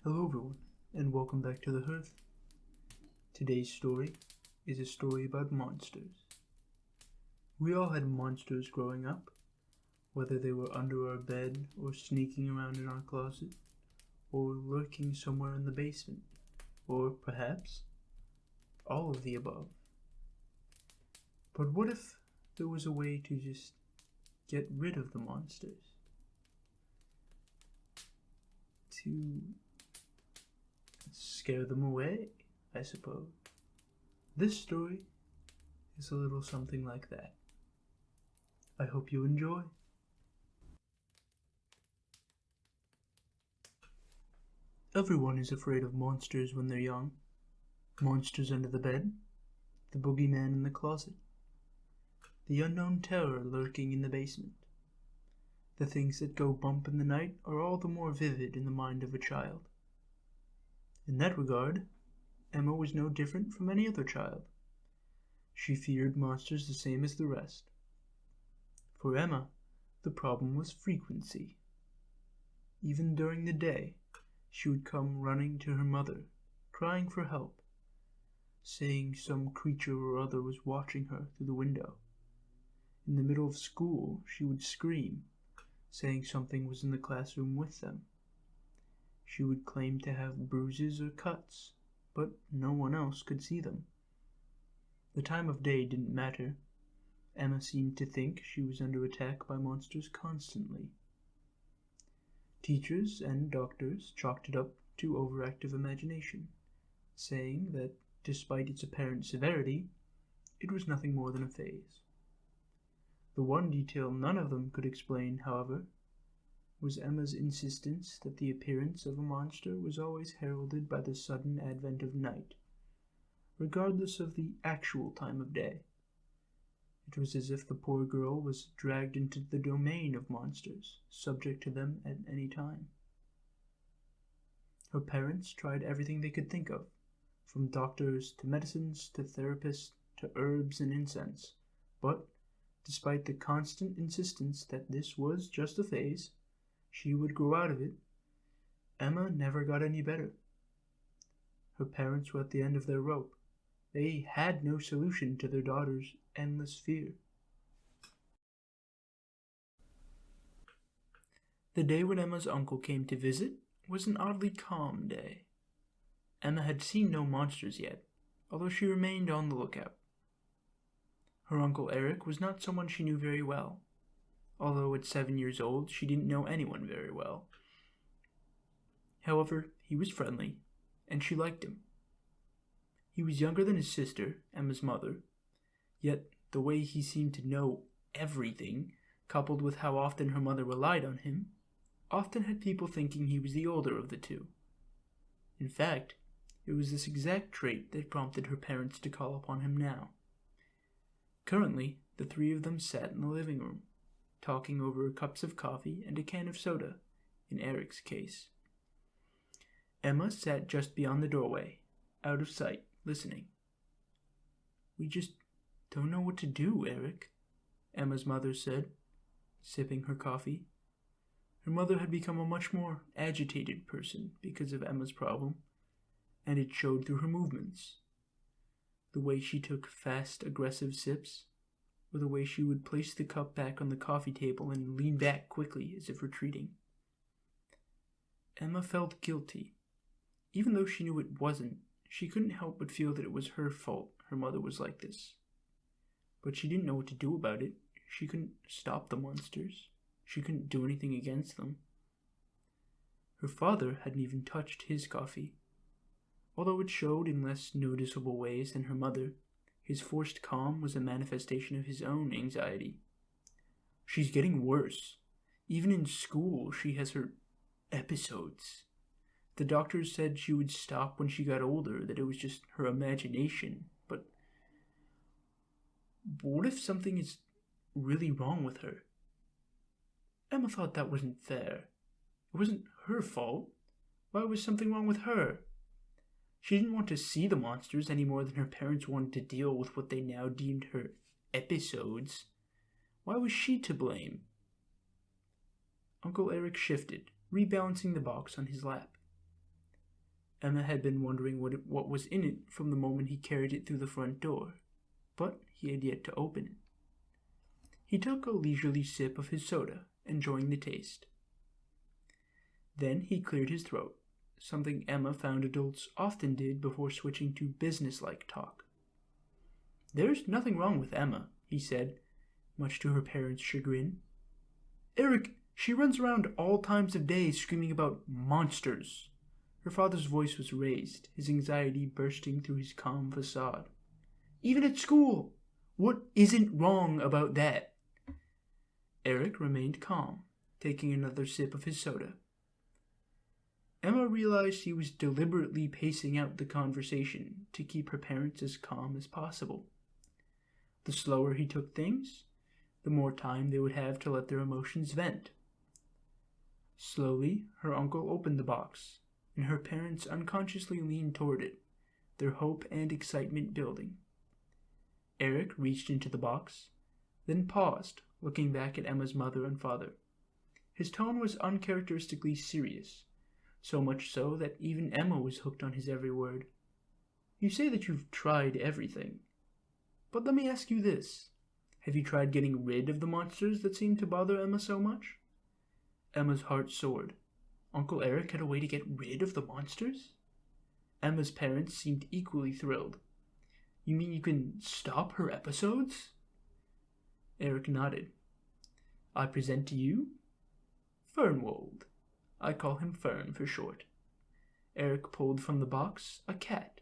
Hello everyone, and welcome back to the Hearth. Today's story is a story about monsters. We all had monsters growing up, whether they were under our bed or sneaking around in our closet, or lurking somewhere in the basement, or perhaps all of the above. But what if there was a way to just get rid of the monsters? To scare them away, I suppose. This story is a little something like that. I hope you enjoy. Everyone is afraid of monsters when they're young. Monsters under the bed, the boogeyman in the closet, the unknown terror lurking in the basement. The things that go bump in the night are all the more vivid in the mind of a child. In that regard, Emma was no different from any other child. She feared monsters the same as the rest. For Emma, the problem was frequency. Even during the day, she would come running to her mother, crying for help, saying some creature or other was watching her through the window. In the middle of school, she would scream, saying something was in the classroom with them. She would claim to have bruises or cuts, but no one else could see them. The time of day didn't matter. Emma seemed to think she was under attack by monsters constantly. Teachers and doctors chalked it up to overactive imagination, saying that despite its apparent severity, it was nothing more than a phase. The one detail none of them could explain, however, was Emma's insistence that the appearance of a monster was always heralded by the sudden advent of night, regardless of the actual time of day. It was as if the poor girl was dragged into the domain of monsters, subject to them at any time. Her parents tried everything they could think of, from doctors to medicines to therapists to herbs and incense, but despite the constant insistence that this was just a phase, she would grow out of it, Emma never got any better. Her parents were at the end of their rope. They had no solution to their daughter's endless fear. The day when Emma's uncle came to visit was an oddly calm day. Emma had seen no monsters yet, although she remained on the lookout. Her Uncle Eric was not someone she knew very well. Although at 7 years old, she didn't know anyone very well. However, he was friendly, and she liked him. He was younger than his sister, Emma's mother, yet the way he seemed to know everything, coupled with how often her mother relied on him, often had people thinking he was the older of the two. In fact, it was this exact trait that prompted her parents to call upon him now. Currently, the three of them sat in the living room, talking over cups of coffee and a can of soda, in Eric's case. Emma sat just beyond the doorway, out of sight, listening. "We just don't know what to do, Eric," Emma's mother said, sipping her coffee. Her mother had become a much more agitated person because of Emma's problem, and it showed through her movements. The way she took fast, aggressive sips, or the way she would place the cup back on the coffee table and lean back quickly as if retreating. Emma felt guilty. Even though she knew it wasn't, she couldn't help but feel that it was her fault her mother was like this. But she didn't know what to do about it. She couldn't stop the monsters. She couldn't do anything against them. Her father hadn't even touched his coffee. Although it showed in less noticeable ways than her mother, his forced calm was a manifestation of his own anxiety. "She's getting worse. Even in school, she has her episodes. The doctors said she would stop when she got older, that it was just her imagination. But what if something is really wrong with her?" Emma thought that wasn't fair. It wasn't her fault. Why was something wrong with her? She didn't want to see the monsters any more than her parents wanted to deal with what they now deemed her episodes. Why was she to blame? Uncle Eric shifted, rebalancing the box on his lap. Emma had been wondering what was in it from the moment he carried it through the front door, but he had yet to open it. He took a leisurely sip of his soda, enjoying the taste. Then he cleared his throat, something Emma found adults often did before switching to businesslike talk. "There's nothing wrong with Emma," he said, much to her parents' chagrin. "Eric, she runs around all times of day screaming about monsters." Her father's voice was raised, his anxiety bursting through his calm facade. "Even at school! What isn't wrong about that?" Eric remained calm, taking another sip of his soda. Emma realized he was deliberately pacing out the conversation to keep her parents as calm as possible. The slower he took things, the more time they would have to let their emotions vent. Slowly, her uncle opened the box, and her parents unconsciously leaned toward it, their hope and excitement building. Eric reached into the box, then paused, looking back at Emma's mother and father. His tone was uncharacteristically serious, so much so that even Emma was hooked on his every word. "You say that you've tried everything. But let me ask you this. Have you tried getting rid of the monsters that seem to bother Emma so much?" Emma's heart soared. Uncle Eric had a way to get rid of the monsters? Emma's parents seemed equally thrilled. "You mean you can stop her episodes?" Eric nodded. "I present to you Fernwold. I call him Fern for short." Eric pulled from the box a cat,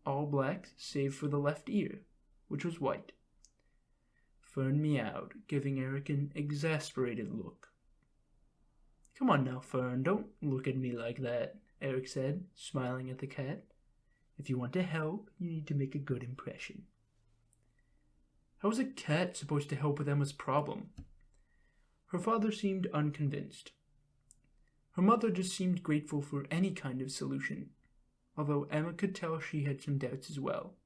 all black save for the left ear, which was white. Fern meowed, giving Eric an exasperated look. "Come on now, Fern, don't look at me like that," Eric said, smiling at the cat. "If you want to help, you need to make a good impression." How was a cat supposed to help with Emma's problem? Her father seemed unconvinced. Her mother just seemed grateful for any kind of solution, although Emma could tell she had some doubts as well.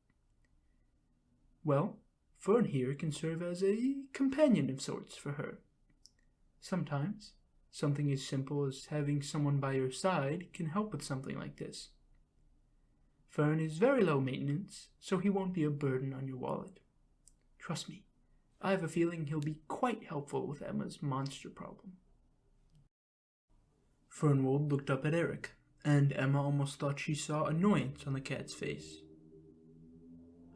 "Well, Fern here can serve as a companion of sorts for her. Sometimes, something as simple as having someone by your side can help with something like this. Fern is very low maintenance, so he won't be a burden on your wallet. Trust me, I have a feeling he'll be quite helpful with Emma's monster problem." Fernwold looked up at Eric, and Emma almost thought she saw annoyance on the cat's face.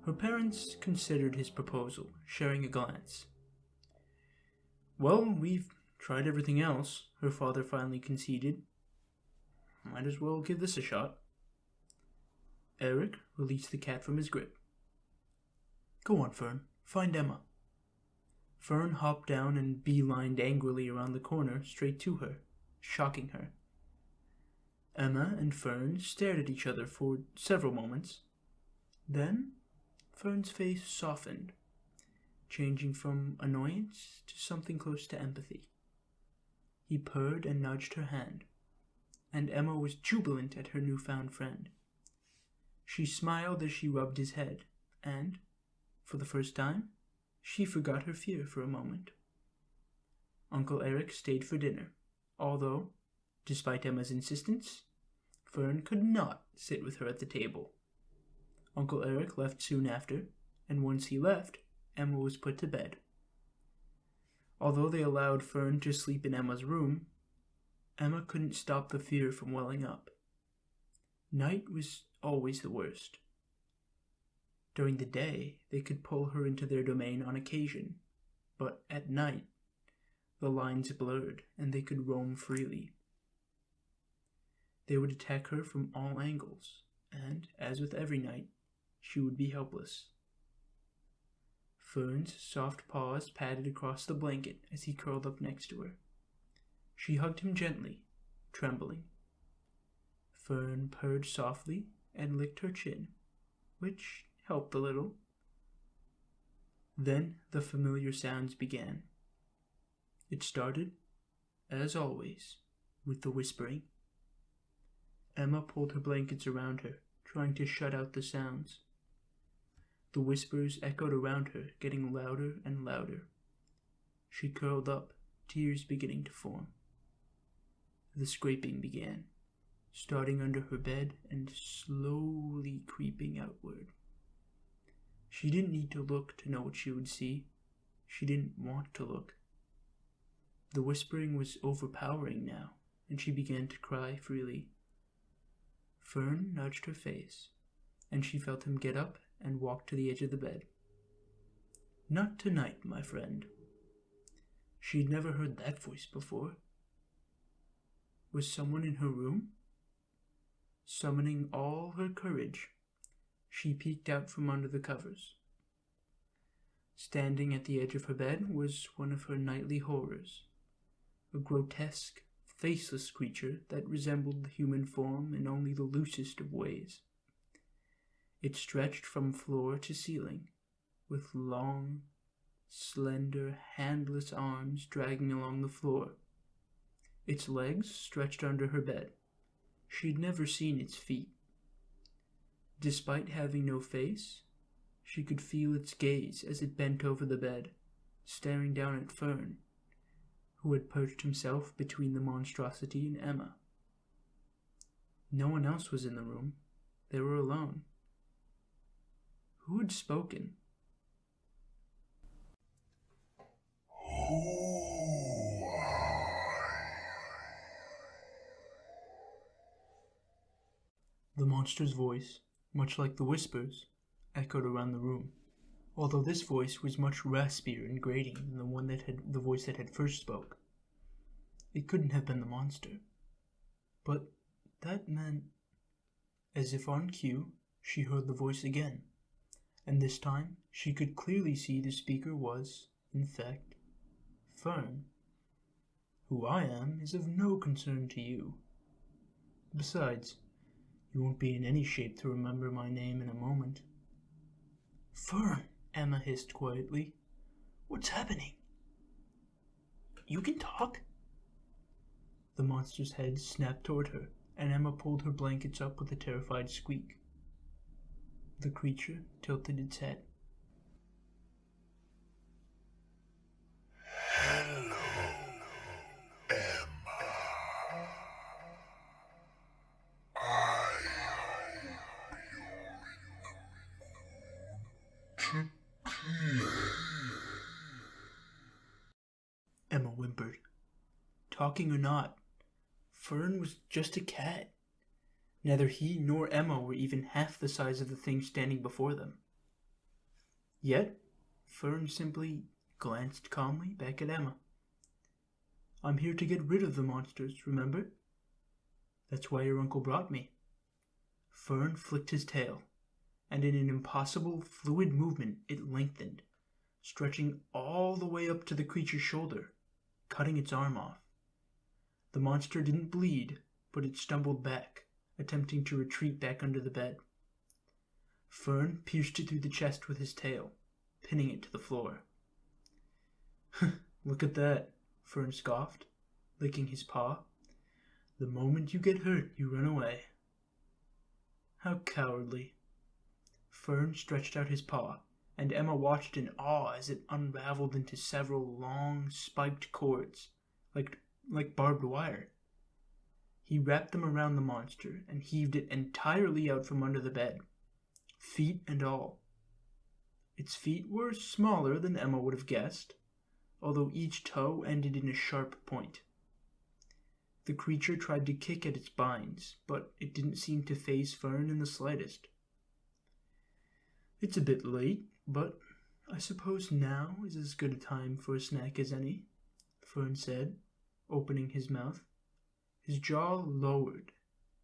Her parents considered his proposal, sharing a glance. "Well, we've tried everything else," her father finally conceded. "Might as well give this a shot." Eric released the cat from his grip. "Go on, Fern. Find Emma." Fern hopped down and beelined angrily around the corner straight to her, shocking her. Emma and Fern stared at each other for several moments. Then Fern's face softened, changing from annoyance to something close to empathy. He purred and nudged her hand, and Emma was jubilant at her newfound friend. She smiled as she rubbed his head, and, for the first time, she forgot her fear for a moment. Uncle Eric stayed for dinner, although, despite Emma's insistence, Fern could not sit with her at the table. Uncle Eric left soon after, and once he left, Emma was put to bed. Although they allowed Fern to sleep in Emma's room, Emma couldn't stop the fear from welling up. Night was always the worst. During the day, they could pull her into their domain on occasion, but at night, the lines blurred and they could roam freely. They would attack her from all angles, and, as with every night, she would be helpless. Fern's soft paws patted across the blanket as he curled up next to her. She hugged him gently, trembling. Fern purred softly and licked her chin, which helped a little. Then the familiar sounds began. It started, as always, with the whispering. Emma pulled her blankets around her, trying to shut out the sounds. The whispers echoed around her, getting louder and louder. She curled up, tears beginning to form. The scraping began. starting under her bed and slowly creeping outward. She didn't need to look to know what she would see. She didn't want to look. The whispering was overpowering now, and she began to cry freely. Fern nudged her face, and she felt him get up and walk to the edge of the bed. "Not tonight, my friend." She'd never heard that voice before. Was someone in her room? Summoning all her courage, she peeked out from under the covers. Standing at the edge of her bed was one of her nightly horrors, a grotesque, faceless creature that resembled the human form in only the loosest of ways. It stretched from floor to ceiling, with long, slender, handless arms dragging along the floor. Its legs stretched under her bed. She'd never seen its feet. Despite having no face, she could feel its gaze as it bent over the bed, staring down at Fern, who had perched himself between the monstrosity and Emma. No one else was in the room. They were alone. Who had spoken? The monster's voice, much like the whispers, echoed around the room, although this voice was much raspier and grating than the voice that had first spoke. It couldn't have been the monster. But that meant, as if on cue, she heard the voice again, and this time she could clearly see the speaker was, in fact, Fern. "Who I am is of no concern to you. Besides, you won't be in any shape to remember my name in a moment." "Fern," Emma hissed quietly. "What's happening? You can talk?" The monster's head snapped toward her, and Emma pulled her blankets up with a terrified squeak. The creature tilted its head. Emma whimpered. Talking or not, Fern was just a cat. Neither he nor Emma were even half the size of the thing standing before them. Yet, Fern simply glanced calmly back at Emma. "I'm here to get rid of the monsters, remember? That's why your uncle brought me." Fern flicked his tail, and in an impossible, fluid movement it lengthened, stretching all the way up to the creature's shoulder, cutting its arm off. The monster didn't bleed, but it stumbled back, attempting to retreat back under the bed. Fern pierced it through the chest with his tail, pinning it to the floor. "Look at that," Fern scoffed, licking his paw. "The moment you get hurt, you run away." "How cowardly." Fern stretched out his paw, and Emma watched in awe as it unraveled into several long, spiked cords, like barbed wire. He wrapped them around the monster and heaved it entirely out from under the bed, feet and all. Its feet were smaller than Emma would have guessed, although each toe ended in a sharp point. The creature tried to kick at its binds, but it didn't seem to faze Fern in the slightest. "It's a bit late, but I suppose now is as good a time for a snack as any," Fern said, opening his mouth. His jaw lowered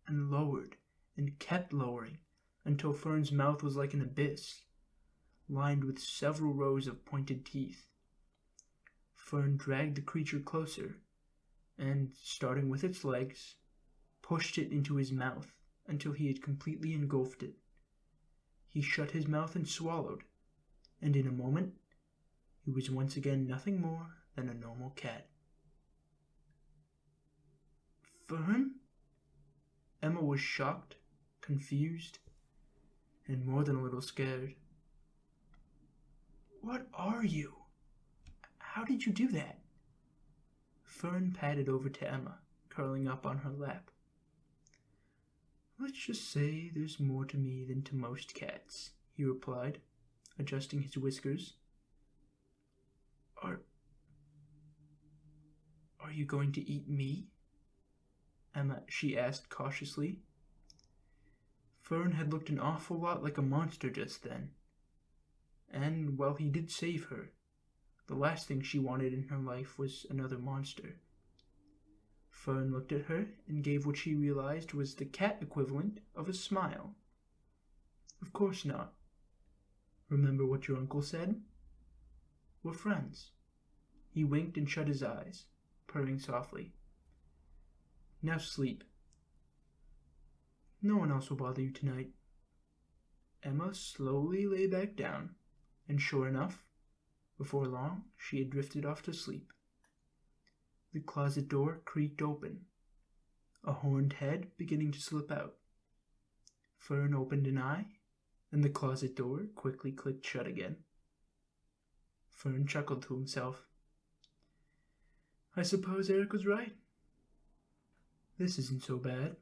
and kept lowering until Fern's mouth was like an abyss, lined with several rows of pointed teeth. Fern dragged the creature closer and, starting with its legs, pushed it into his mouth until he had completely engulfed it. He shut his mouth and swallowed, and in a moment he was once again nothing more than a normal cat. "Fern?" Emma was shocked, confused, and more than a little scared. "What are you? How did you do that?" Fern padded over to Emma, curling up on her lap. Let's just say there's more to me than to most cats, he replied, adjusting his whiskers. Are you going to eat me? She asked cautiously. Fern had looked an awful lot like a monster just then. And while he did save her, the last thing she wanted in her life was another monster. Fern looked at her and gave what she realized was the cat equivalent of a smile. Of course not. Remember what your uncle said? We're friends. He winked and shut his eyes, purring softly. Now sleep. No one else will bother you tonight. Emma slowly lay back down, and sure enough, before long she had drifted off to sleep. The closet door creaked open, a horned head beginning to slip out. Fern opened an eye, and the closet door quickly clicked shut again. Fern chuckled to himself. I suppose Eric was right. This isn't so bad.